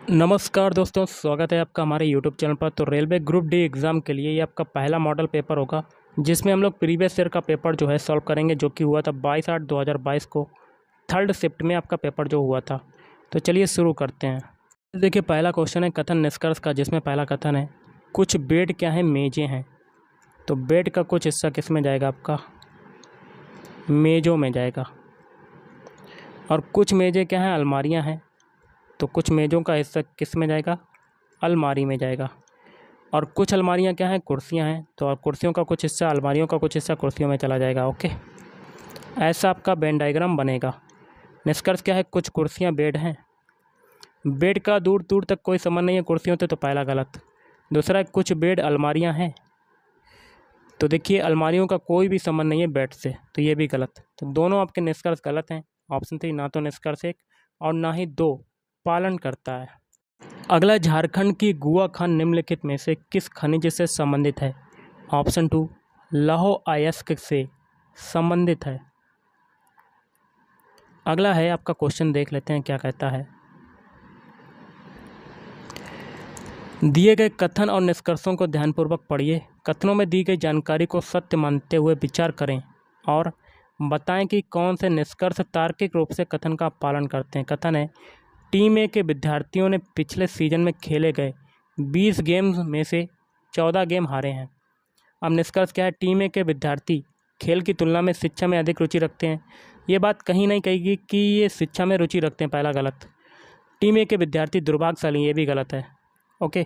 नमस्कार दोस्तों, स्वागत है आपका हमारे यूट्यूब चैनल पर। तो रेलवे ग्रुप डी एग्ज़ाम के लिए ये आपका पहला मॉडल पेपर होगा, जिसमें हम लोग प्रीवियस ईयर का पेपर जो है सॉल्व करेंगे, जो कि हुआ था 22/8/2022 को थर्ड शिफ्ट में आपका पेपर जो हुआ था। तो चलिए शुरू करते हैं। देखिए, पहला क्वेश्चन है कथन निष्कर्ष का, जिसमें पहला कथन है कुछ बेड क्या है, मेजें हैं। तो बेड का कुछ हिस्सा किस में जाएगा, आपका मेज़ों में जाएगा। और कुछ मेजें क्या हैं, अलमारियाँ हैं। तो कुछ मेज़ों का हिस्सा किस में जाएगा, अलमारी में जाएगा। और कुछ अलमारियां क्या हैं, कुर्सियां हैं। तो और कुर्सियों का कुछ हिस्सा, अलमारियों का कुछ हिस्सा कुर्सियों में चला जाएगा। ओके, ऐसा आपका वेन डायग्राम बनेगा। निष्कर्ष क्या है, कुछ कुर्सियां बेड हैं। बेड का दूर दूर तक कोई संबंध नहीं है कुर्सियों से, तो पहला गलत। दूसरा, कुछ बेड अलमारियां हैं। तो देखिए, अलमारियों का कोई भी संबंध नहीं है बेड से, तो ये भी गलत। तो दोनों आपके निष्कर्ष गलत हैं। ऑप्शन 3 ना तो निष्कर्ष 1 और ना ही 2 पालन करता है। अगला, झारखंड की गुआ खान निम्नलिखित में से किस खनिज से संबंधित है। ऑप्शन 2 लौह अयस्क से संबंधित है। अगला है आपका क्वेश्चन, देख लेते हैं क्या कहता है। दिए गए कथन और निष्कर्षों को ध्यानपूर्वक पढ़िए। कथनों में दी गई जानकारी को सत्य मानते हुए विचार करें और बताएं कि कौन से निष्कर्ष तार्किक रूप से कथन का पालन करते हैं। कथन है, टीम ए के विद्यार्थियों ने पिछले सीजन में खेले गए 20 गेम्स में से 14 गेम हारे हैं। अब निष्कर्ष क्या है, टीम ए के विद्यार्थी खेल की तुलना में शिक्षा में अधिक रुचि रखते हैं। ये बात कहीं नहीं कहेगी कि ये शिक्षा में रुचि रखते हैं, पहला गलत। टीम ए के विद्यार्थी दुर्भाग्यशाली, ये भी गलत है। ओके,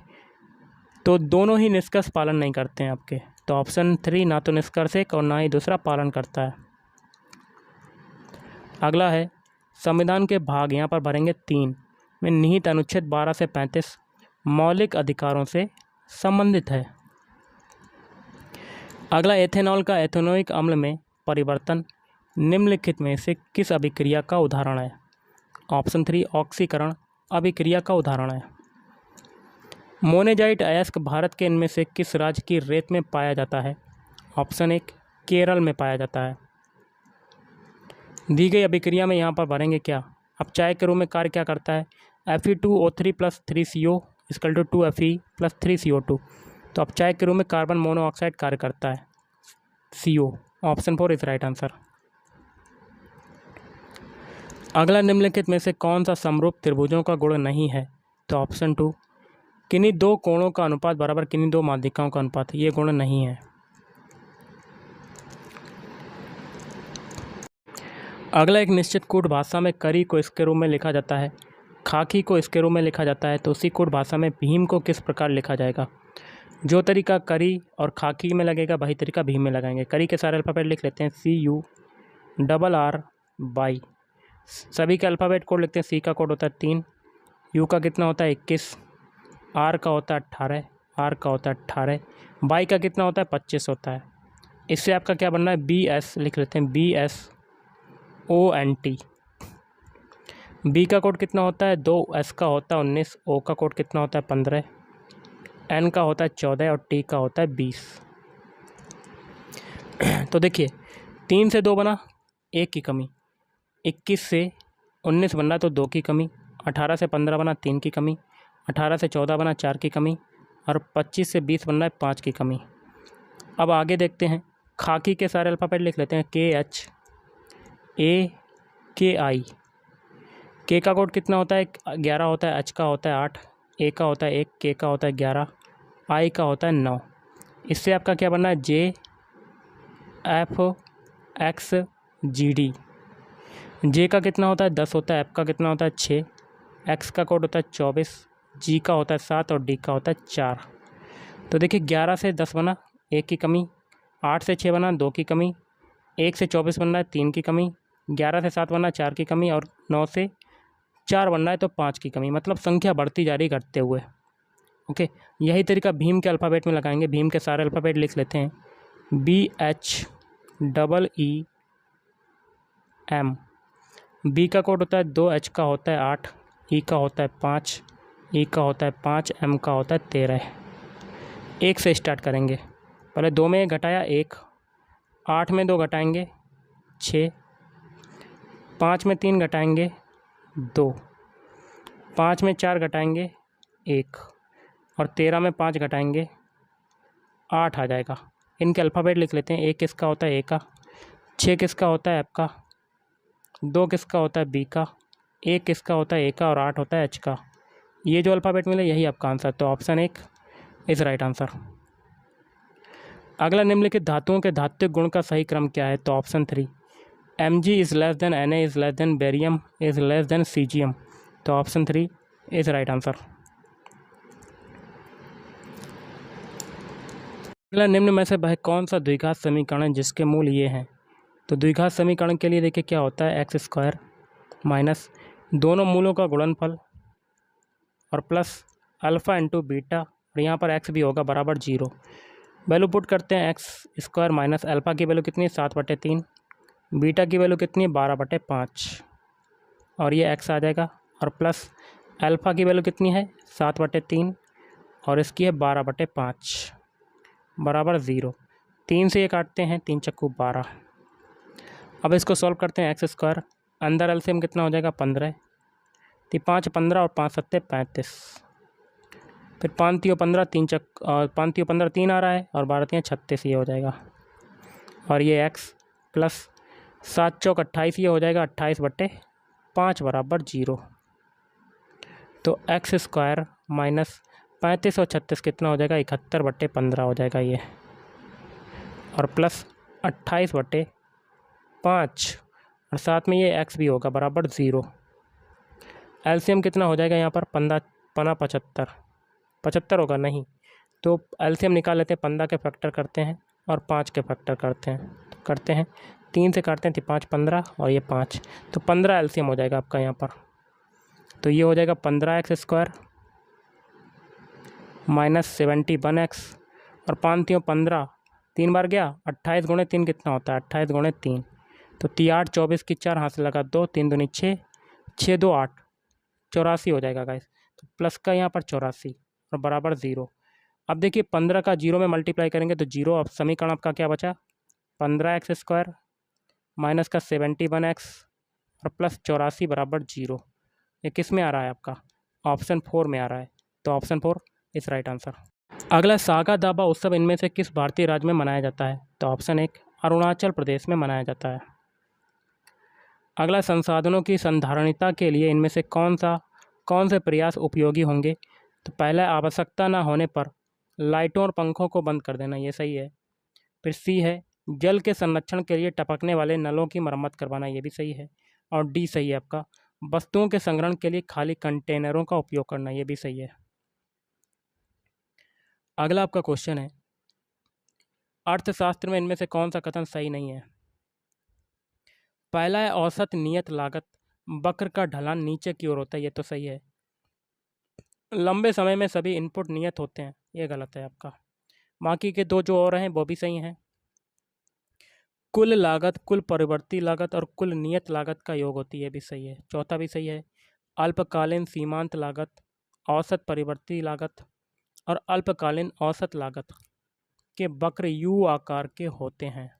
तो दोनों ही निष्कर्ष पालन नहीं करते हैं आपके। तो ऑप्शन 3 ना तो निष्कर्ष 1 और ना ही दूसरा पालन करता है। अगला है, संविधान के भाग यहाँ पर भरेंगे 3 में निहित अनुच्छेद 12 से 35 मौलिक अधिकारों से संबंधित है। अगला, एथेनॉल का एथेनोइक अम्ल में परिवर्तन निम्नलिखित में से किस अभिक्रिया का उदाहरण है। ऑप्शन 3 ऑक्सीकरण अभिक्रिया का उदाहरण है। मोनेजाइट अयस्क भारत के इनमें से किस राज्य की रेत में पाया जाता है। ऑप्शन 1 केरल में पाया जाता है। दी गई अभिक्रिया में यहाँ पर भरेंगे क्या। अब चाय के रूप में कार्य क्या करता है, Fe2O3 + 3CO = 2Fe + 3CO2। तो अब चाय के रूप में कार्बन मोनोऑक्साइड कार्य करता है, CO। Option 4 is right answer. अगला, निम्नलिखित में से कौन सा समरूप त्रिभुजों का गुण नहीं है। तो ऑप्शन 2 किन्हीं दो कोणों का अनुपात बराबर किन्हीं दो माध्यिकाओं का अनुपात, ये गुण नहीं है। अगला, एक निश्चित कूट भाषा में करी को इसके रूप में लिखा जाता है, खाकी को इसके रूप में लिखा जाता है। तो उसी कूट भाषा में भीम को किस प्रकार लिखा जाएगा। जो तरीका करी और खाकी में लगेगा, वही तरीका भीम में लगाएंगे। करी के सारे अल्फ़ाबेट लिख लेते हैं, CURRY। सभी के अल्फ़ाबेट कोड लिखते हैं। सी का कोड होता है 3, यू का कितना होता है 21, आर का होता है 18, आर का होता है 18, वाई का कितना होता है 25 होता है। इससे आपका क्या बनना है, BS लिख लेते हैं, BSONT। बी का कोड कितना होता है 2, एस का होता है 19, ओ का कोड कितना होता है 15, एन का होता है 14 और टी का होता है 20। तो देखिए, 3 से 2 बना, 1 की कमी। 21 से 19 बन रहा तो 2 की कमी। 18 से 15 बना, 3 की कमी। 18 से 14 बना, 4 की कमी। और 25 से 20 बन रहा है, 5 की कमी। अब आगे देखते हैं, खाकी के सारे अल्फ़ाबेट लिख लेते हैं, KHAKI। के का कोड कितना होता है 11 होता है, एच का होता है 8, ए का होता है 1, के का होता है 11, आई का होता है 9। इससे आपका क्या बनना है, JFXGD। जे का कितना होता है 10 होता है, एफ का कितना होता है 6, एक्स का कोड होता है 24, जी का होता है 7 और डी का होता है 4। तो देखिए, 11 से 10 बना, 1 की कमी। 8 से 6 बना, 2 की कमी। 1 से 24 बन रहा है, 3 की कमी। 11 से 7 बनना, 4 की कमी। और 9 से 4 बन रहा है, तो 5 की कमी। मतलब संख्या बढ़ती जा रही घटते हुए। ओके, यही तरीका भीम के अल्फ़ाबेट में लगाएंगे। भीम के सारे अल्फ़ाबेट लिख लेते हैं, BHEEM। बी का कोड होता है 2, एच का होता है 8, ई का होता है 5, ई का होता है 5, एम का होता है 13। 1 से स्टार्ट करेंगे। पहले 2 में घटाया 1, 8 में 2 घटाएंगे 6, 5 में 3 घटाएंगे 2, 5 में 4 घटाएंगे 1, और 13 में 5 घटाएंगे 8 आ जाएगा। इनके अल्फ़ाबेट लिख लेते हैं। 1 किसका होता है ए का, 6 किसका होता है एफ का, 2 किसका होता है बी का, 1 किसका होता है ए का, और 8 होता है एच का। ये जो अल्फ़ाबेट मिले यही आपका आंसर, तो ऑप्शन 1 इज़ राइट आंसर। अगला, निम्नलिखित धातुओं के धात्विक गुण का सही क्रम क्या है, तो option 3 Mg is less than Na is less than barium is less than caesium, तो ऑप्शन 3 इज़ राइट आंसर। अगला, निम्न में से वह कौन सा द्विघात समीकरण है जिसके मूल ये हैं, तो द्विघात समीकरण के लिए देखिए क्या होता है, एक्स स्क्वायर माइनस दोनों मूलों का गुणनफल और प्लस अल्फ़ा इंटू बीटा, और यहाँ पर एक्स भी होगा बराबर 0। वैल्यू पुट करते हैं, एक्स स्क्वायर माइनस अल्फ़ा की वैल्यू कितनी है 7/3, बीटा की वैल्यू कितनी है 12/5, और ये एक्स आ जाएगा, और प्लस अल्फ़ा की वैल्यू कितनी है 7/3 और इसकी है 12/5 बराबर 0। 3 से ये काटते हैं, 3 चक्कू 12। अब इसको सॉल्व करते हैं, एक्स स्क्वायर अंदर एलसीएम कितना हो जाएगा 15, 5 15 और 5 7 35, फिर 5 3 15 5 3 15 3 आ रहा है, और 12 3 36 ये हो जाएगा, और ये x प्लस 7 चौक 28 ये हो जाएगा 28/5 बराबर 0। तो एक्स स्क्वायर माइनस 35 और 36 कितना हो जाएगा 71/15 हो जाएगा ये, और प्लस 28/5 और साथ में ये x भी होगा बराबर 0। एलसीएम कितना हो जाएगा यहाँ पर 15 75 होगा नहीं, तो एलसीएम निकाल लेते हैं, 15 के फैक्टर करते हैं और 5 के फैक्टर करते हैं 3 से काटते हैं, 5 15 और ये 5, तो 15 एलसीएम हो जाएगा आपका यहाँ पर। तो ये हो जाएगा 15x स्क्वायर माइनस 71x, और 5 3 15 3 बार गया, 28 गुणे 3 कितना होता है 28 गुणे 3, तो 8 24 की 4 हाथ से लगा 2, 3 दूनी 6, 6 2 8 84 हो जाएगा गाइस। तो प्लस का यहाँ पर 84 और बराबर 0। अब देखिए 15 का 0 में मल्टीप्लाई करेंगे तो 0, अब समीकरण आपका क्या बचा 15x स्क्वायर माइनस का 71x और प्लस 84 बराबर 0। ये किस में आ रहा है आपका ऑप्शन 4 में आ रहा है, तो ऑप्शन 4 इस राइट आंसर। अगला, सागा दावा उत्सव इनमें से किस भारतीय राज्य में मनाया जाता है, तो ऑप्शन 1 अरुणाचल प्रदेश में मनाया जाता है। अगला, संसाधनों की संधारणीयता के लिए इनमें से कौन से प्रयास उपयोगी होंगे, तो पहला आवश्यकता न होने पर लाइटों और पंखों को बंद कर देना, ये सही है। फिर सी है जल के संरक्षण के लिए टपकने वाले नलों की मरम्मत करवाना, ये भी सही है। और डी सही है आपका, वस्तुओं के संग्रहण के लिए खाली कंटेनरों का उपयोग करना, ये भी सही है। अगला आपका क्वेश्चन है, अर्थशास्त्र में इनमें से कौन सा कथन सही नहीं है। पहला है औसत नियत लागत वक्र का ढलान नीचे की ओर होता है, ये तो सही है। लंबे समय में सभी इनपुट नियत होते हैं, ये गलत है आपका। बाकी के दो जो और हैं वो भी सही हैं। कुल लागत कुल परिवर्ती लागत और कुल नियत लागत का योग होती है, ये भी सही है। चौथा भी सही है, अल्पकालीन सीमांत लागत, औसत परिवर्ती लागत और अल्पकालीन औसत लागत के वक्र यू आकार के होते हैं।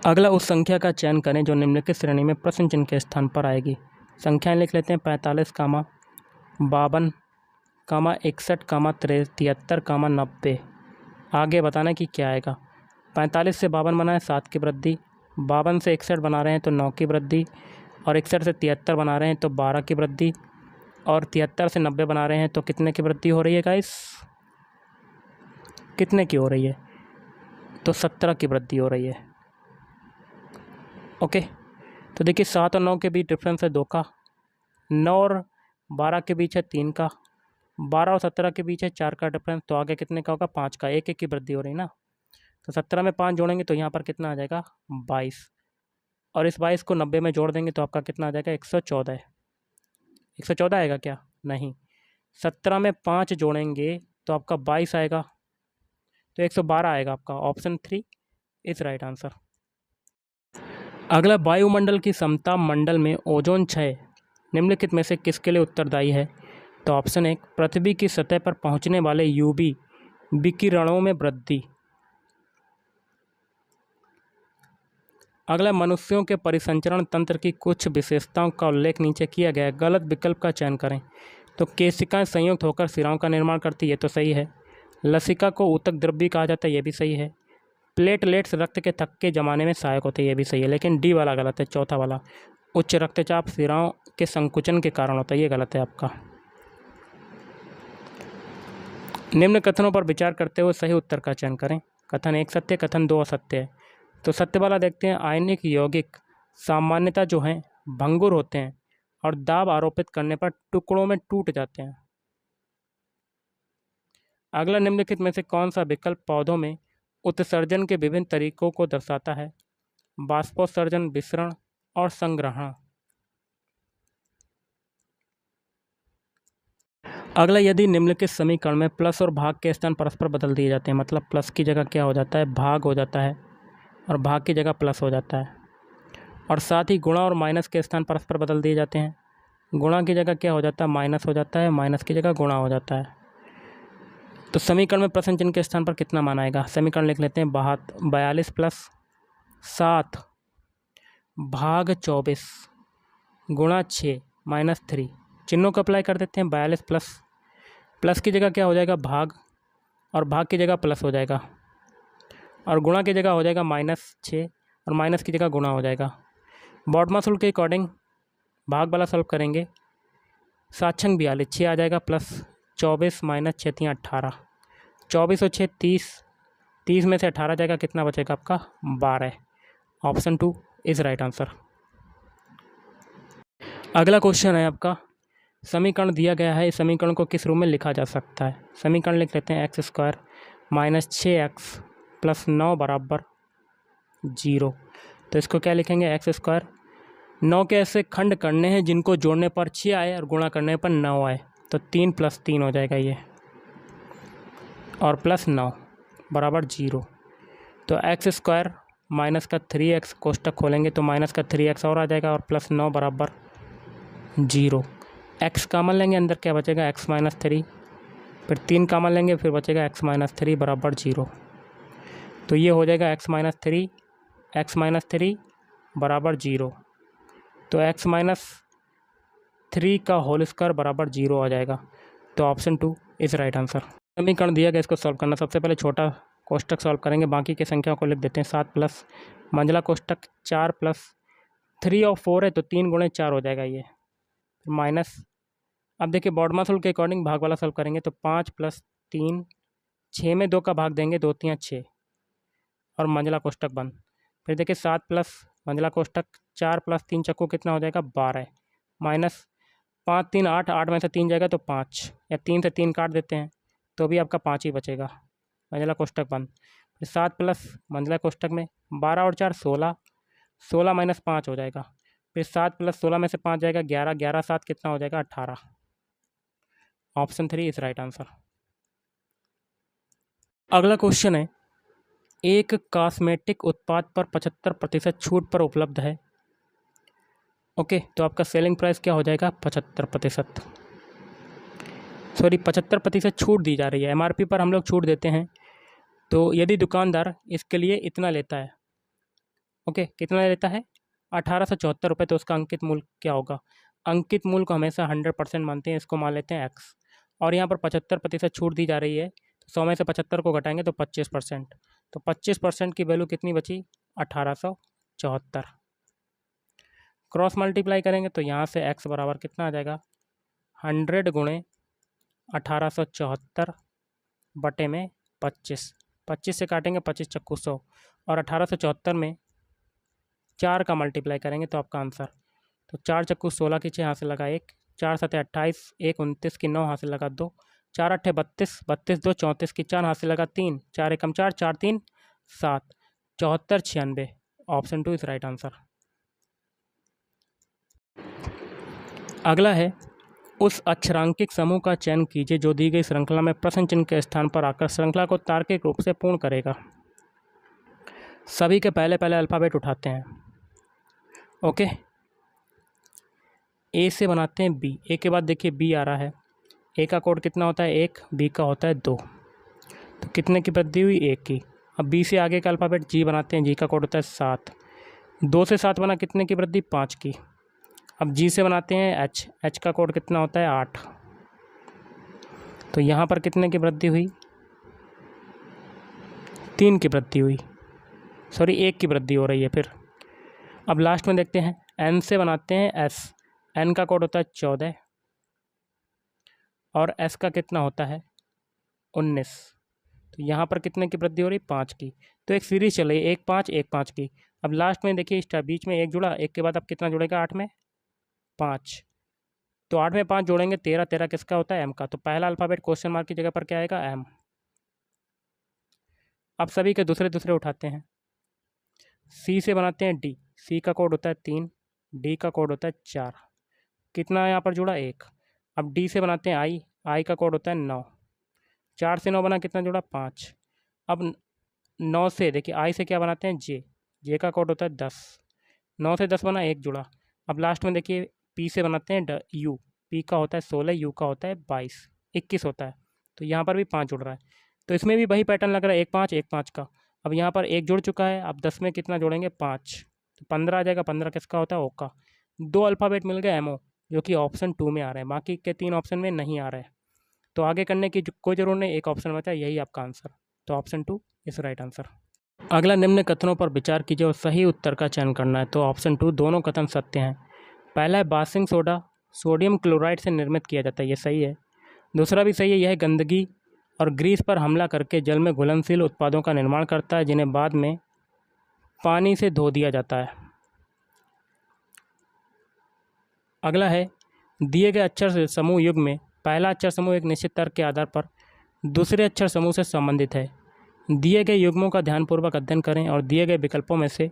अगला, उस संख्या का चयन करें जो निम्नलिखित श्रेणी में प्रश्न चिन्ह के स्थान पर आएगी। संख्याएं लिख लेते हैं, 45, 52, 61, 73, 90। आगे बताना कि क्या आएगा। 45 से 52 बना है 7 की वृद्धि, 52 से 61 बना रहे हैं तो 9 की वृद्धि, और 61 से 73 बना रहे हैं तो 12 की वृद्धि, और 73 से 90 बना रहे हैं तो कितने की वृद्धि हो रही है गाइस, कितने की हो रही है, तो 17 की वृद्धि हो रही है। ओके, तो देखिए 7 और 9 के बीच डिफरेंस है 2 का, 9 और 12 के बीच है 3 का, 12 और 17 के बीच है 4 का डिफरेंस, तो आगे कितने का होगा 5 का, एक की वृद्धि हो रही ना। तो 17 में 5 जोड़ेंगे तो यहाँ पर कितना आ जाएगा 22, और इस 22 को 90 में जोड़ देंगे तो आपका कितना आ जाएगा 114। 114 आएगा क्या, नहीं। 17 में 5 जोड़ेंगे तो आपका 22 आएगा, तो 112 आएगा आपका। Option 3 is right answer. अगला, वायुमंडल की समताप मंडल में ओजोन क्षय निम्नलिखित में से किसके लिए उत्तरदायी है, तो ऑप्शन 1 पृथ्वी की सतह पर पहुंचने वाले यूवी विकिरणों में वृद्धि, अगला, मनुष्यों के परिसंचरण तंत्र की कुछ विशेषताओं का उल्लेख नीचे किया गया है, गलत विकल्प का चयन करें। तो केशिकाएं संयुक्त होकर सिराओं का निर्माण करती है, तो सही है। लसिका को ऊतक द्रव्य कहा जाता है, ये भी सही है। प्लेटलेट्स रक्त के थक्के जमाने में सहायक होते हैं, ये भी सही है। लेकिन डी वाला गलत है, चौथा वाला। उच्च रक्तचाप सिराओं के संकुचन के कारण होता है, ये गलत है आपका। निम्न कथनों पर विचार करते हुए सही उत्तर का चयन करें। कथन 1 सत्य, कथन 2 असत्य है। तो सत्य वाला देखते हैं, आयनिक यौगिक सामान्यतः जो हैं भंगुर होते हैं और दाब आरोपित करने पर टुकड़ों में टूट जाते हैं। अगला, निम्नलिखित में से कौन सा विकल्प पौधों में उत्सर्जन के विभिन्न तरीकों को दर्शाता है? बाष्पोत्सर्जन, विसरण और संग्रहण। अगला, यदि निम्नलिखित समीकरण में प्लस और भाग के स्थान परस्पर बदल दिए जाते हैं, मतलब प्लस की जगह क्या हो जाता है, भाग हो जाता है, और भाग की जगह प्लस हो जाता है, और साथ ही गुणा और माइनस के स्थान परस्पर बदल दिए जाते हैं। गुणा की जगह क्या हो जाता है, माइनस हो जाता है, माइनस की जगह गुणा हो जाता है। तो समीकरण में प्रश्न चिन्ह के स्थान पर कितना मान आएगा? समीकरण लिख लेते हैं, 42 + 7 भाग 24 गुणा 6 - 3। चिन्हों को अप्लाई कर देते हैं। 42 प्लस की जगह क्या हो जाएगा, भाग, और भाग की जगह प्लस हो जाएगा, और गुणा की जगह हो जाएगा -6, और माइनस की जगह गुणा हो जाएगा। बॉडमास रूल के अकॉर्डिंग भाग वाला सॉल्व करेंगे। 7 छंग 42, 6 आ जाएगा, प्लस 24 - 6 × 18, 24 और 6 30, 30 में से 18 जाएगा, कितना बचेगा आपका, 12। Option 2 is right answer. अगला क्वेश्चन है आपका, समीकरण दिया गया है, इस समीकरण को किस रूप में लिखा जा सकता है? समीकरण लिख लेते हैं, x² - 6x + 9 = 0। तो इसको क्या लिखेंगे, x²। 9 के ऐसे खंड करने हैं जिनको जोड़ने पर 6 आए और गुणा करने पर 9 आए, तो 3 + 3 हो जाएगा ये, और +9 = 0। तो x² माइनस का 3x कोष्टक खोलेंगे तो माइनस का 3x और आ जाएगा, और +9 = 0। x कॉमन लेंगे, अंदर क्या बचेगा, x - 3, फिर 3 कॉमन लेंगे, फिर बचेगा x - 3 = 0। तो ये हो जाएगा x - 3 = 0। तो x - 3 का होल स्क्वायर बराबर 0 आ जाएगा। तो ऑप्शन 2 इज राइट आंसर। समीकरण दिया गया, इसको सॉल्व करना। सबसे पहले छोटा कोष्टक सॉल्व करेंगे, बाकी की संख्याओं को लिख देते हैं। 7 प्लस मंझला कोष्टक 4 + 3 और 4 है, तो 3 × 4 हो जाएगा ये, माइनस। अब देखिए बॉडमास रूल के अकॉर्डिंग भाग वाला सॉल्व करेंगे, तो 5 + 3, 6 में 2 का भाग देंगे, 2 × 3 = 6, और मंझला कोष्टक बंद। फिर देखिए 7 प्लस मंझला कोष्टक 4 + 3 चक्कू कितना हो जाएगा, 12, माइनस 5 3 8, 8 में से 3 जाएगा तो 5, या 3 से 3 काट देते हैं तो भी आपका 5 ही बचेगा, मंझला कोष्टक बंद। फिर 7 प्लस मंझला कोष्टक में 12 और 4 16, 16 - 5 हो जाएगा। फिर 7 + 16 में से 5 जाएगा 11, 11 7 कितना हो जाएगा, 18। Option 3 is right answer. अगला क्वेश्चन है, एक कॉस्मेटिक उत्पाद पर 75% छूट पर उपलब्ध है। ओके, तो आपका सेलिंग प्राइस क्या हो जाएगा, 75%, सॉरी 75% छूट दी जा रही है। MRP पर हम लोग छूट देते हैं, तो यदि दुकानदार इसके लिए इतना लेता है, ओके, कितना लेता है, 1874 रुपये, तो उसका अंकित मूल्य क्या होगा? अंकित मूल्य को हमेशा 100% मानते हैं, इसको मान लेते हैं x, और यहाँ पर 75% छूट दी जा रही है, तो 100 में से 75 को घटाएंगे तो 25%, तो 25% की वैल्यू कितनी बची, 1874। क्रॉस मल्टीप्लाई करेंगे तो यहाँ से x बराबर कितना आ जाएगा, 100 × 1874 बटे में 25, 25 से काटेंगे 25 चक्कू 100, और 1874 में 4 का मल्टीप्लाई करेंगे तो आपका आंसर, तो 4 चक्कू 16 की 6 यहाँ से लगा 1, 4 7 28, 1 29 की 9 यहाँ से लगा 2, 4 8 32, 32 2 34 की 4 यहाँ से लगा 3, 4 1 4, 4 3 7, 74 96। Option 2 is right answer. अगला है, उस अक्षरांकित समूह का चयन कीजिए जो दी गई श्रृंखला में प्रश्न चिन्ह के स्थान पर आकर श्रृंखला को तार्किक रूप से पूर्ण करेगा। सभी के पहले पहले अल्फ़ाबेट उठाते हैं, ओके। ए से बनाते हैं बी, ए के बाद देखिए बी आ रहा है, ए का कोड कितना होता है 1, बी का होता है 2, तो कितने की वृद्धि हुई, 1 की। अब बी से आगे का अल्फ़ाबेट जी बनाते हैं, जी का कोड होता है 7, 2 से 7 बना कितने की वृद्धि? 5 की। अब जी से बनाते हैं एच, एच का कोड कितना होता है? 8। तो यहाँ पर कितने की वृद्धि हुई? 3 की वृद्धि हुई, सॉरी 1 की वृद्धि हो रही है फिर। अब लास्ट में देखते हैं एन से बनाते हैं एस, एन का कोड होता है 14 और एस का कितना होता है? 19। तो यहाँ पर कितने की वृद्धि हो रही? 5 की। तो एक सीरीज चल रही है 1 5 1 5 की। अब लास्ट में देखिए इस बीच में 1 जुड़ा, 1 के बाद अब कितना जुड़ेगा? 8 में 5। तो 8 में 5 जोड़ेंगे 13, 13 किसका होता है? एम का। तो पहला अल्फ़ाबेट क्वेश्चन मार्क की जगह पर क्या आएगा? एम। अब सभी के दूसरे दूसरे उठाते हैं। सी से बनाते हैं डी, सी का कोड होता है 3, डी का कोड होता है 4। कितना यहाँ पर जुड़ा? 1। अब डी से बनाते हैं आई, आई का कोड होता है 9। 4 से 9 बना, कितना जुड़ा? 5। अब 9 से देखिए आई से क्या बनाते हैं? जे, जे का कोड होता है 10। 9 से 10 बना, 1 जुड़ा। अब लास्ट में देखिए पी से बनाते हैं यू, पी का होता है 16, यू का होता है 22, 21 होता है। तो यहाँ पर भी 5 जुड़ रहा है। तो इसमें भी वही पैटर्न लग रहा है 1 5 1 5 का। अब यहाँ पर 1 जुड़ चुका है, अब 10 में कितना जोड़ेंगे? 5। तो 15 आ जाएगा। 15 किसका होता है? ओ का। 2 अल्फ़ाबेट मिल गए एमओ, जो कि ऑप्शन 2 में आ रहे हैं, बाकी के 3 ऑप्शन में नहीं आ रहे हैं। तो आगे करने की कोई ज़रूरत नहीं, एक ऑप्शन बचा, यही आपका आंसर। तो ऑप्शन 2 इज राइट आंसर। अगला निम्न कथनों पर विचार कीजिए और सही उत्तर का चयन करना है। तो ऑप्शन 2 दोनों कथन सत्य हैं। पहला है बासिंग सोडा सोडियम क्लोराइड से निर्मित किया जाता है, ये सही है। दूसरा भी सही है, यह गंदगी और ग्रीस पर हमला करके जल में घुलनशील उत्पादों का निर्माण करता है, जिन्हें बाद में पानी से धो दिया जाता है। अगला है दिए गए अक्षर समूह युग में पहला अक्षर समूह एक निश्चित तर्क के आधार पर दूसरे अक्षर समूह से संबंधित है। दिए गए युग्मों का ध्यानपूर्वक अध्ययन करें और दिए गए विकल्पों में से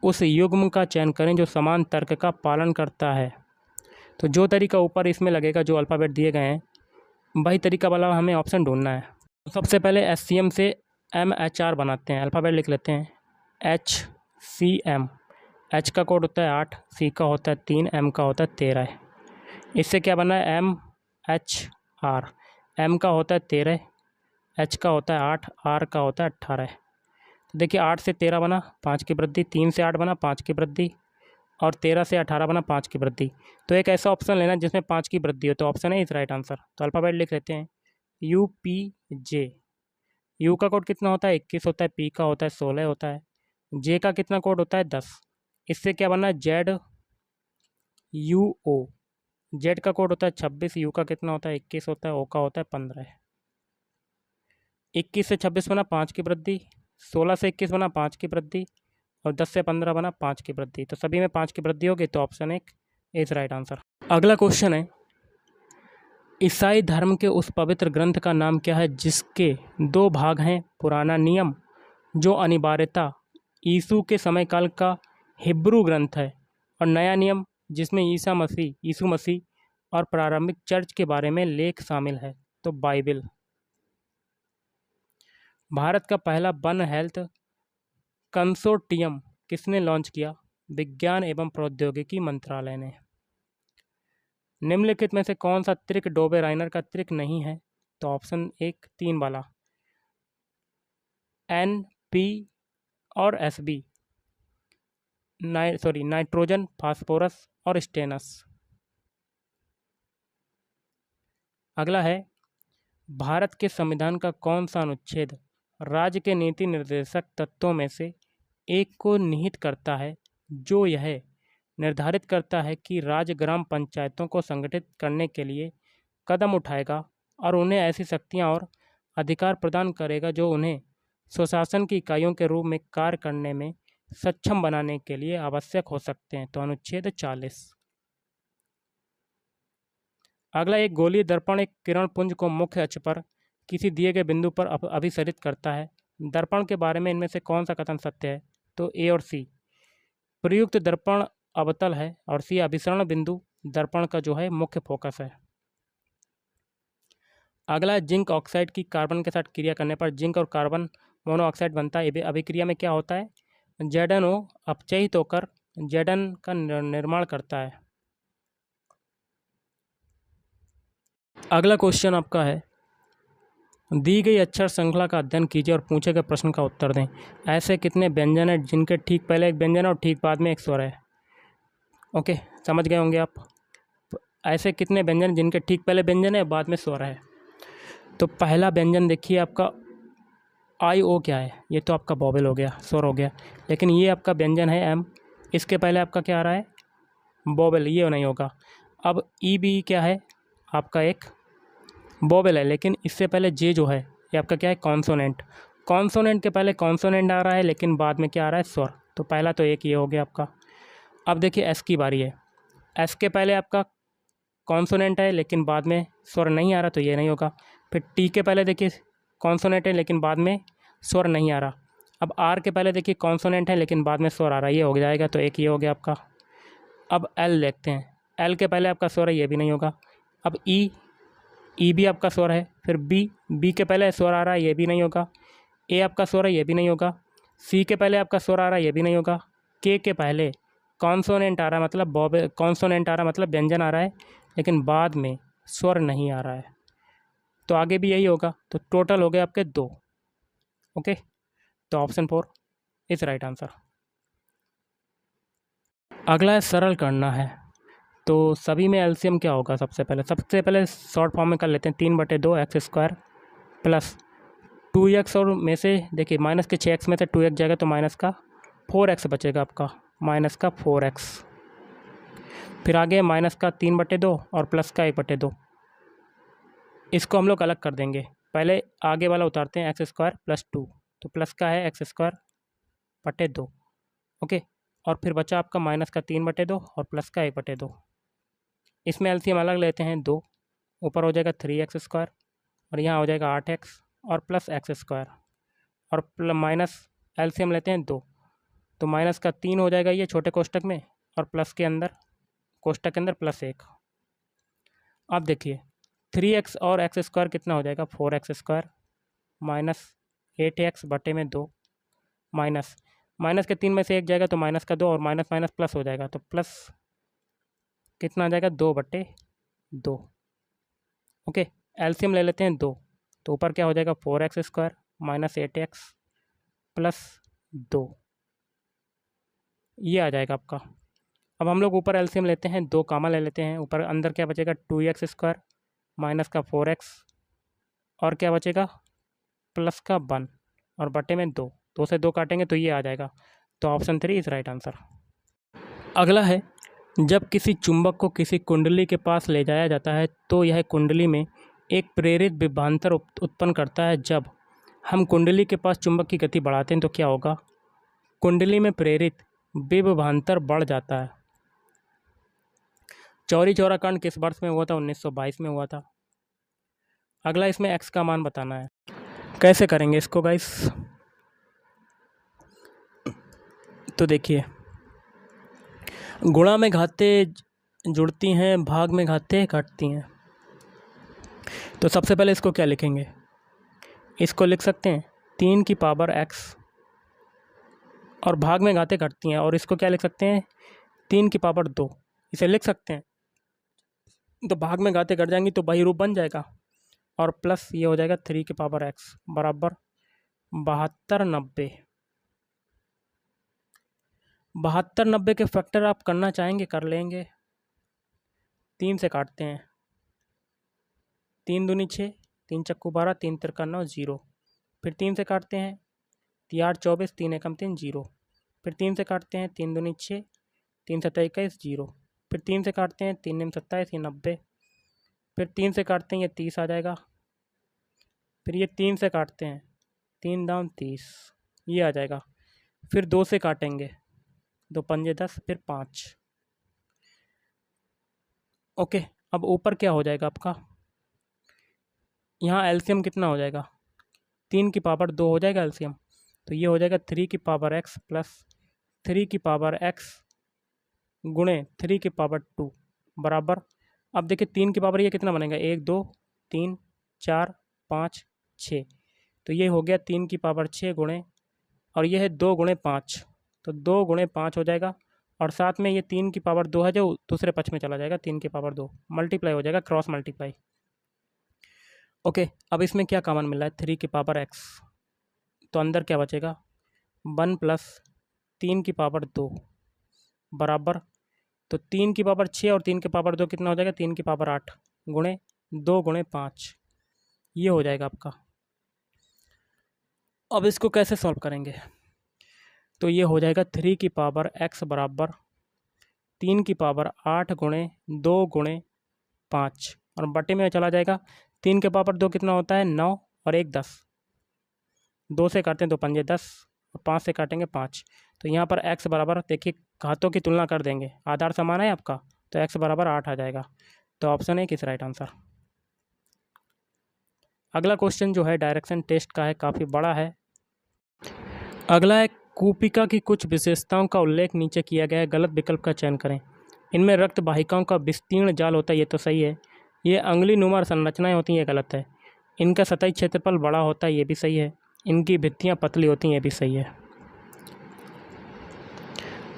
उस युग्म का चयन करें जो समान तर्क का पालन करता है। तो जो तरीका ऊपर इसमें लगेगा, जो अल्फ़ाबेट दिए गए हैं, वही तरीका वाला हमें ऑप्शन ढूंढना है। तो सबसे पहले SCM से MHR बनाते हैं। अल्फ़ाबेट लिख लेते हैं HCM। H का कोड होता है 8, C का होता है 3, M का होता है 13। इससे क्या बना है? MHR। M का होता है 13, H का होता है 8, R का होता है 18। तो देखिए 8 से 13 बना, 5 की वृद्धि, 3 से 8 बना, 5 की वृद्धि, और 13 से 18 बना, 5 की वृद्धि। तो एक ऐसा ऑप्शन लेना जिसमें 5 की वृद्धि हो, तो ऑप्शन है इस राइट आंसर। तो अल्फ़ाबेट लिख लेते हैं UPJ। यू का कोड कितना होता है? 21 होता है, पी का होता है 16 होता है, जे का कितना कोड होता है? 10। इससे क्या बनना है? ZUO। जेड का कोड होता है 26, यू का कितना होता है? 21 होता है, ओ का होता है 15। 21 से 26 बना, 5 की वृद्धि, 16 से 21 बना, 5 की वृद्धि, और 10 से 15 बना, 5 की वृद्धि। तो सभी में 5 की वृद्धि होगी, तो ऑप्शन 1 इज राइट आंसर। अगला क्वेश्चन है ईसाई धर्म के उस पवित्र ग्रंथ का नाम क्या है जिसके 2 भाग हैं? पुराना नियम, जो अनिवार्यता यीशु के समय काल का हिब्रू ग्रंथ है, और नया नियम, जिसमें यीशु मसीह और प्रारंभिक चर्च के बारे में लेख शामिल है। तो बाइबल। भारत का पहला वन हेल्थ कंसोर्टियम किसने लॉन्च किया? विज्ञान एवं प्रौद्योगिकी मंत्रालय ने। निम्नलिखित में से कौन सा त्रिक डोबे राइनर का त्रिक नहीं है? तो ऑप्शन 1 3 वाला, NP और SB, नाइट्रोजन, फास्फोरस और स्टेनस। अगला है भारत के संविधान का कौन सा अनुच्छेद राज्य के नीति निर्देशक तत्वों में से एक को निहित करता है, जो यह निर्धारित करता है कि राज्य ग्राम पंचायतों को संगठित करने के लिए कदम उठाएगा और उन्हें ऐसी शक्तियां और अधिकार प्रदान करेगा जो उन्हें स्वशासन की इकाइयों के रूप में कार्य करने में सक्षम बनाने के लिए आवश्यक हो सकते हैं। तो अनुच्छेद 40। अगला एक गोलीय दर्पण एक किरण पुंज को मुख्य अक्ष पर किसी दिए गए बिंदु पर अभिसरित करता है। दर्पण के बारे में इनमें से कौन सा कथन सत्य है? तो A और C। प्रयुक्त दर्पण अवतल है, और C अभिसरण बिंदु दर्पण का जो है मुख्य फोकस है। अगला जिंक ऑक्साइड की कार्बन के साथ क्रिया करने पर जिंक और कार्बन मोनोऑक्साइड बनता है। अभिक्रिया में क्या होता है? ZnO अपचयित होकर Zn का निर्माण करता है। अगला क्वेश्चन आपका है दी गई अक्षर श्रृंखला का अध्ययन कीजिए और पूछे गए प्रश्न का उत्तर दें। ऐसे कितने व्यंजन हैं जिनके ठीक पहले एक व्यंजन है और ठीक बाद में एक स्वर है। ओके, समझ गए होंगे आप। ऐसे कितने व्यंजन जिनके ठीक पहले व्यंजन है बाद में स्वर है। तो पहला व्यंजन देखिए आपका आई ओ क्या है, ये तो आपका वॉवेल हो गया, स्वर हो गया। लेकिन ये आपका व्यंजन है एम, इसके पहले आपका क्या आ रहा है, वॉवेल, ये नहीं होगा। अब ई बी क्या है, आपका एक वॉवेल है, लेकिन इससे पहले जे जो है ये आपका क्या है, कॉन्सोनेंट। कॉन्सोनेंट के पहले कॉन्सोनेंट आ रहा है, लेकिन बाद में क्या आ रहा है, स्वर। तो पहला तो एक ये हो गया आपका। अब देखिए एस की बारी है। एस के पहले आपका कॉन्सोनेंट है, लेकिन बाद में स्वर नहीं आ रहा, तो ये नहीं होगा। फिर टी के पहले देखिए कॉन्सोनेंट है, लेकिन बाद में स्वर नहीं आ रहा। अब आर के पहले देखिए कॉन्सोनेंट है, लेकिन बाद में स्वर आ रहा है, ये हो जाएगा, तो एक ये हो गया आपका। अब एल देखते हैं, एल के पहले आपका स्वर है, ये भी नहीं होगा। अब ई भी आपका स्वर है। फिर बी के पहले स्वर आ रहा है, ये भी नहीं होगा। ए आपका स्वर है, ये भी नहीं होगा। सी के पहले आपका स्वर आ रहा है, ये भी नहीं होगा। के पहले कॉन्सोनेंट आ रहा है, मतलब कॉन्सोनेंट आ रहा है, मतलब व्यंजन आ रहा है, लेकिन बाद में स्वर नहीं आ रहा है, तो आगे भी यही होगा। तो टोटल हो गए आपके 2। ओके, तो ऑप्शन 4 इज राइट आंसर। अगला है सरल करना है। तो सभी में एलसीएम क्या होगा, सबसे पहले शॉर्ट फॉर्म में कर लेते हैं। 3/2 x² प्लस 2x, और में से देखिए माइनस के 6x में से 2x जाएगा, तो माइनस का 4x बचेगा आपका, माइनस का 4x। फिर आगे माइनस का 3/2 और प्लस का 1/2। इसको हम लोग अलग कर देंगे। पहले आगे वाला उतारते हैं, x² + 2, तो प्लस का है x²/2। ओके, और फिर बचा आपका माइनस का 3/2 और प्लस का 1/2। इसमें एलसीएम अलग लेते हैं 2, ऊपर हो जाएगा 3x² और यहाँ हो जाएगा 8x और प्लस x², और माइनस एलसीएम लेते हैं 2, तो माइनस का 3 हो जाएगा ये छोटे कोष्टक में, और प्लस के अंदर कोष्टक के अंदर +1। अब देखिए 3x और x² कितना हो जाएगा, 4x² माइनस 8x/2 माइनस के 3 में से 1 जाएगा, तो माइनस का 2 और माइनस माइनस प्लस हो जाएगा, तो प्लस कितना आ जाएगा, 2/2। ओके, एलसीएम ले लेते हैं 2, तो ऊपर क्या हो जाएगा, 4x² माइनस 8x प्लस 2, ये आ जाएगा आपका। अब हम लोग ऊपर एलसीएम लेते हैं 2 कामा ले लेते हैं, ऊपर अंदर क्या बचेगा, 2x² माइनस का 4x और क्या बचेगा, प्लस का 1 और बटे में 2, 2 से 2 काटेंगे तो ये आ जाएगा। तो ऑप्शन 3 इज़ राइट आंसर। अगला है, जब किसी चुंबक को किसी कुंडली के पास ले जाया जाता है तो यह कुंडली में एक प्रेरित विभवांतर उत्पन्न करता है। जब हम कुंडली के पास चुंबक की गति बढ़ाते हैं तो क्या होगा, कुंडली में प्रेरित विभवांतर बढ़ जाता है। चौरी चौरा कांड किस वर्ष में हुआ था, 1922 में हुआ था। अगला इसमें x का मान बताना है। कैसे करेंगे इसको गाइस, तो देखिए गुणा में घातें जुड़ती हैं, भाग में घातें घटती हैं। तो सबसे पहले इसको क्या लिखेंगे, इसको लिख सकते हैं 3 की पावर x, और भाग में घातें घटती हैं, और इसको क्या लिख सकते हैं 3 की पावर 2, इसे लिख सकते हैं। तो भाग में घातें घट जाएंगी तो वही रूप बन जाएगा, और प्लस ये हो जाएगा 3 की पावर x बराबर 72/90। 72/90 के फैक्टर आप करना चाहेंगे कर लेंगे। 3 से काटते हैं, 3 दूनी 6, 3 चक्कू 12, 3 तिरका 9, 0। फिर 3 से काटते हैं, 3 8 24, 3 एकम 3, 0। फिर 3 से काटते हैं, 3 दूनी 6, 3 7 21, 0। फिर 3 से काटते हैं, 3 निम 27, ये 90। फिर 3 से काटते हैं, ये 30 आ जाएगा। फिर ये 3 से काटते हैं, 3 दाम 30, ये आ जाएगा। फिर 2 से काटेंगे, 2 पंजे 10, फिर 5। ओके, अब ऊपर क्या हो जाएगा आपका, यहाँ एलसीएम कितना हो जाएगा, 3 की पावर 2 हो जाएगा एलसीएम, तो ये हो जाएगा 3 की पावर x प्लस 3 की पावर x गुणे 3 की पावर 2 बराबर। अब देखिए 3 की पावर ये कितना बनेगा, 1 2 3 4 5 6, तो ये हो गया 3 की पावर 6 गुणे, और ये है 2 गुणे 5, तो 2 गुणे 5 हो जाएगा, और साथ में ये 3 की पावर 2 है जो दूसरे पक्ष में चला जाएगा, 3 की पावर 2 मल्टीप्लाई हो जाएगा, क्रॉस मल्टीप्लाई। ओके, अब इसमें क्या कॉमन मिल रहा है, 3 की पावर x, तो अंदर क्या बचेगा 1 प्लस 3 की पावर 2 बराबर, तो 3 की पावर 6 और 3 की पावर 2 कितना हो जाएगा, 3 की पावर 8 गुणे 2 गुणे 5, ये हो जाएगा आपका। अब इसको कैसे सॉल्व करेंगे, तो ये हो जाएगा 3 की पावर x बराबर 3 की पावर 8 गुणे 2 गुणे 5, और बटे में चला जाएगा। 3 के पावर 2 कितना होता है 9 और 1 10, 2 से काटते हैं 2 पंजे 10 और 5 से काटेंगे 5, तो यहाँ पर x बराबर देखिए घातों की तुलना कर देंगे, आधार समान है आपका, तो x बराबर 8 आ जाएगा। तो ऑप्शन है किस राइट आंसर। अगला क्वेश्चन जो है डायरेक्शन टेस्ट का है, काफ़ी बड़ा है। अगला है कूपिका की कुछ विशेषताओं का उल्लेख नीचे किया गया है, गलत विकल्प का चयन करें। इनमें रक्त वाहिकाओं का विस्तीर्ण जाल होता है, ये तो सही है। ये अंगुली नुमा संरचनाएं होती हैं, ये गलत है। इनका सतही क्षेत्रफल बड़ा होता है, ये भी सही है। इनकी भित्तियाँ पतली होती हैं, ये भी सही है।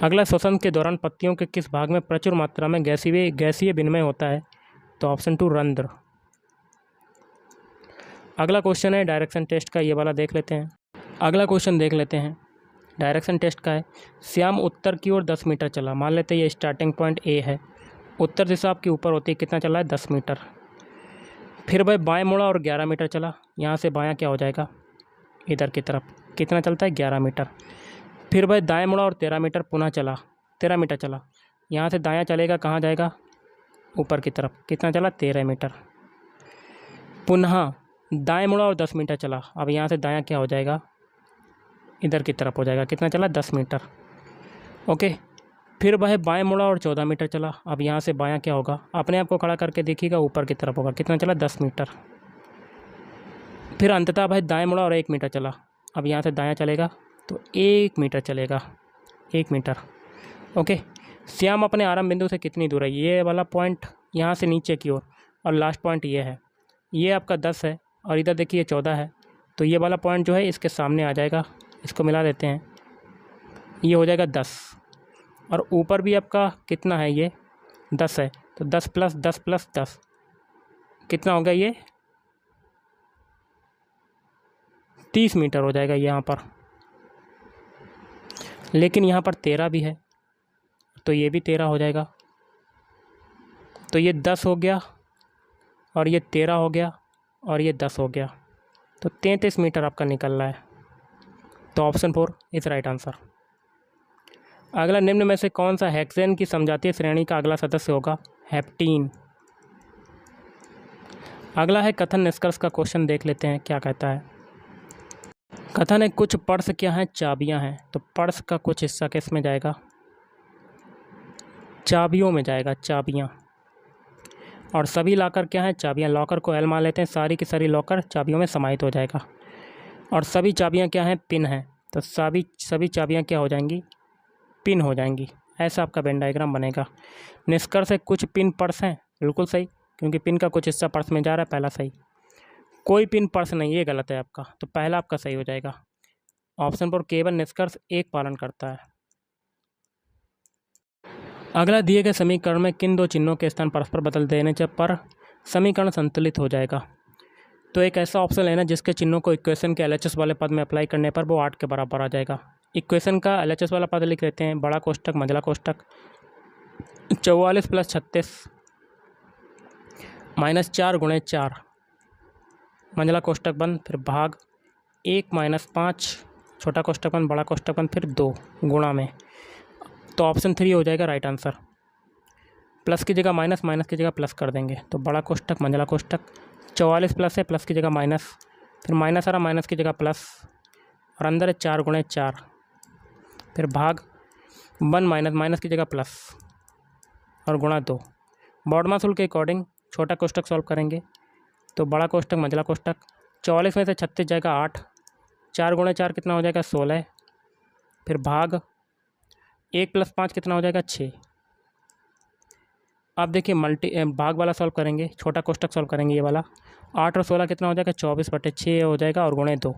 अगला श्वसन के दौरान पत्तियों के किस भाग में प्रचुर मात्रा में गैसीय विनिमय होता है, तो ऑप्शन 2 रंध्र। अगला क्वेश्चन है डायरेक्शन टेस्ट का, ये वाला देख लेते हैं। अगला क्वेश्चन देख लेते हैं, डायरेक्शन टेस्ट का है। श्याम उत्तर की ओर 10 मीटर चला, मान लेते हैं ये स्टार्टिंग पॉइंट ए है, उत्तर दिशा आपके ऊपर होती है, कितना चला है 10 मीटर। फिर वह बाएं मुड़ा और 11 मीटर चला, यहाँ से बायां क्या हो जाएगा इधर की तरफ, कितना चलता है 11 मीटर। फिर वह दाएं मुड़ा और 13 मीटर पुनः चला, 13 मीटर चला, यहाँ से दायां चलेगा कहाँ जाएगा ऊपर की तरफ, कितना चला 13 मीटर। पुनः दाएं मुड़ा और 10 मीटर चला, अब यहाँ से दायां क्या हो जाएगा इधर की तरफ हो जाएगा, कितना चला 10 मीटर। ओके, फिर वह बाएं मुड़ा और 14 मीटर चला, अब यहाँ से बायां क्या होगा, अपने आप को खड़ा करके देखिएगा ऊपर की तरफ होगा, कितना चला 10 मीटर। फिर अंततः वह दाएं मुड़ा और 1 मीटर चला, अब यहाँ से दायां चलेगा तो 1 मीटर चलेगा, 1 मीटर। ओके, श्याम अपने आरंभ बिंदु से कितनी दूर है, ये वाला पॉइंट यहाँ से नीचे की ओर, और लास्ट पॉइंट ये है, ये आपका 10 है और इधर देखिए 14 है, तो ये वाला पॉइंट जो है इसके सामने आ जाएगा, इसको मिला देते हैं, ये हो जाएगा 10, और ऊपर भी आपका कितना है ये 10 है, तो 10 प्लस 10 प्लस 10 कितना हो गया ये 30 मीटर हो जाएगा यहाँ पर। लेकिन यहाँ पर 13 भी है, तो ये भी 13 हो जाएगा, तो ये 10 हो गया और ये 13 हो गया और ये 10 हो गया, तो 33 मीटर आपका निकल रहा है। तो ऑप्शन 4 इज राइट आंसर। अगला, निम्न में से कौन सा हेक्सेन की समजातीय श्रेणी का अगला सदस्य होगा, हेप्टीन। अगला है कथन निष्कर्ष का क्वेश्चन, देख लेते हैं क्या कहता है। कथन है कुछ पर्स क्या हैं, चाबियां हैं, तो पर्स का कुछ हिस्सा किस में जाएगा, चाबियों में जाएगा, चाबियां। और सभी लॉकर क्या हैं, चाबियां। लॉकर को एल मान लेते हैं, सारी की सारी लॉकर चाबियों में समाहित हो जाएगा। और सभी चाबियां क्या हैं, पिन हैं, तो सभी चाबियां क्या हो जाएंगी, पिन हो जाएंगी। ऐसा आपका वेन डायग्राम बनेगा। निष्कर्ष है कुछ पिन पर्स हैं, बिल्कुल सही, क्योंकि पिन का कुछ हिस्सा पर्स में जा रहा है, पहला सही। कोई पिन पर्स नहीं, ये गलत है आपका, तो पहला आपका सही हो जाएगा। ऑप्शन पर केवल निष्कर्ष एक पालन करता है। अगला, दिए गए समीकरण में किन दो चिन्हों के स्थान परस्पर बदल देने पर समीकरण संतुलित हो जाएगा। तो एक ऐसा ऑप्शन लेना जिसके चिन्हों को इक्वेशन के LHS वाले पद में अप्लाई करने पर वो 8 के बराबर आ जाएगा। इक्वेशन का LHS वाला पद लिख लेते हैं, बड़ा कोष्टक मंझला कोष्टक 44 + 36 -4 × 4 मंझला कोष्टक बंद, फिर भाग 1 - 5 छोटा कोष्टक बंद, बड़ा कोष्टक बंद, फिर 2 गुणा में। तो ऑप्शन 3 हो जाएगा राइट आंसर। प्लस की जगह माइनस, माइनस की जगह प्लस कर देंगे, तो बड़ा कोष्टक मंझला कोष्टक 44 प्लस है, प्लस की जगह माइनस, फिर माइनस आ रहा, माइनस की जगह प्लस, और अंदर है 4 × 4, फिर भाग 1 - माइनस की जगह प्लस और गुणा 2। बॉडमास रूल के अकॉर्डिंग छोटा कोष्टक सॉल्व करेंगे, तो बड़ा कोष्टक मंझला कोष्टक 44 में से 36 जाएगा 8, 4 × 4 कितना हो जाएगा 16, फिर भाग 1 + 5 कितना हो जाएगा 6। अब देखिए भाग वाला सॉल्व करेंगे, छोटा कोष्टक सॉल्व करेंगे, ये वाला 8 और 16 कितना हो जाएगा 24/6 हो जाएगा, और गुणे 2,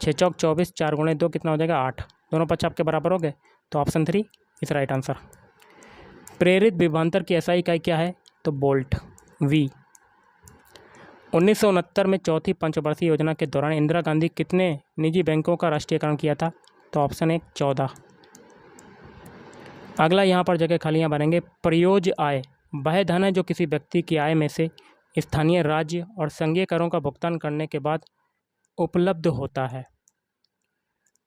6 चौक 24, 4 × 2 कितना हो जाएगा 8, दोनों पक्ष आपके बराबर हो गए, तो ऑप्शन 3 इस राइट आंसर। प्रेरित विभवांतर की SI इकाई क्या है, तो वोल्ट V। 1969 में चौथी पंचवर्षीय योजना के दौरान इंदिरा गांधी कितने निजी बैंकों का राष्ट्रीयकरण किया था? तो ऑप्शन 1 14। अगला यहाँ पर जगह खालियाँ भरेंगे। प्रयोज्य आय वह धन है जो किसी व्यक्ति की आय में से स्थानीय, राज्य और संघीय करों का भुगतान करने के बाद उपलब्ध होता है।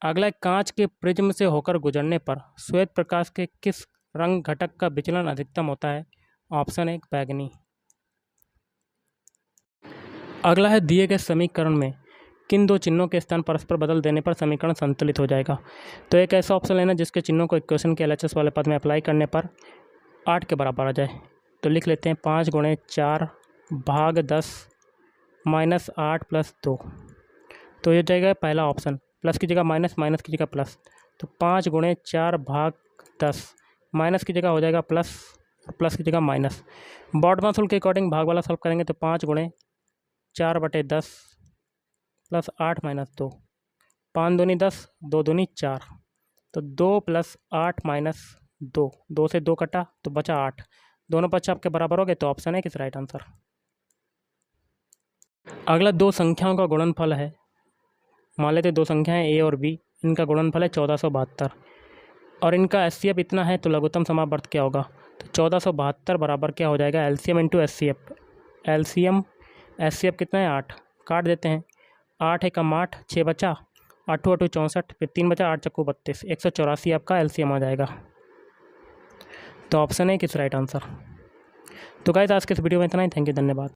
अगला, कांच के प्रिज्म से होकर गुजरने पर श्वेत प्रकाश के किस रंग घटक का विचलन अधिकतम होता है? ऑप्शन 1 बैंगनी। अगला है, दिए गए समीकरण में किन दो चिन्हों के स्थान परस्पर बदल देने पर समीकरण संतुलित हो जाएगा? तो एक ऐसा ऑप्शन लेना जिसके चिन्हों को इक्वेशन के LHS वाले पद में अप्लाई करने पर 8 के बराबर आ जाए। तो लिख लेते हैं 5 × 4 भाग 10 माइनस 8 प्लस 2। तो ये जाएगा पहला ऑप्शन, प्लस की जगह माइनस, माइनस की जगह प्लस। तो 5 × 4 भाग 10, माइनस की जगह हो जाएगा प्लस, प्लस की जगह माइनस। बॉडमास रूल के अकॉर्डिंग भाग वाला सॉल्व करेंगे तो 5 × 4/10 प्लस 8 माइनस 2, 5 दूनी 10, 2 दूनी 4। तो 2 + 8 - 2, 2 से 2 कटा तो बचा 8। दोनों पक्ष आपके बराबर हो गए, तो ऑप्शन है किस राइट आंसर। अगला, दो संख्याओं का गुणनफल है। मान लेते दो संख्याएं A और B, इनका गुणनफल है 1472 और इनका HCF इतना है, तो लघुत्तम समावर्त क्या होगा? तो 1472 बराबर क्या हो जाएगा? LCM × HCF। LCM HCF कितना है? 8। काट देते हैं, 8 × 8 6 बचा, 8 × 8 64, फिर 3 बचा, 8 × 4 32, 184 आपका LCM आ जाएगा। तो ऑप्शन है किस राइट आंसर। तो गाइस आज के इस वीडियो में इतना ही। थैंक यू, धन्यवाद।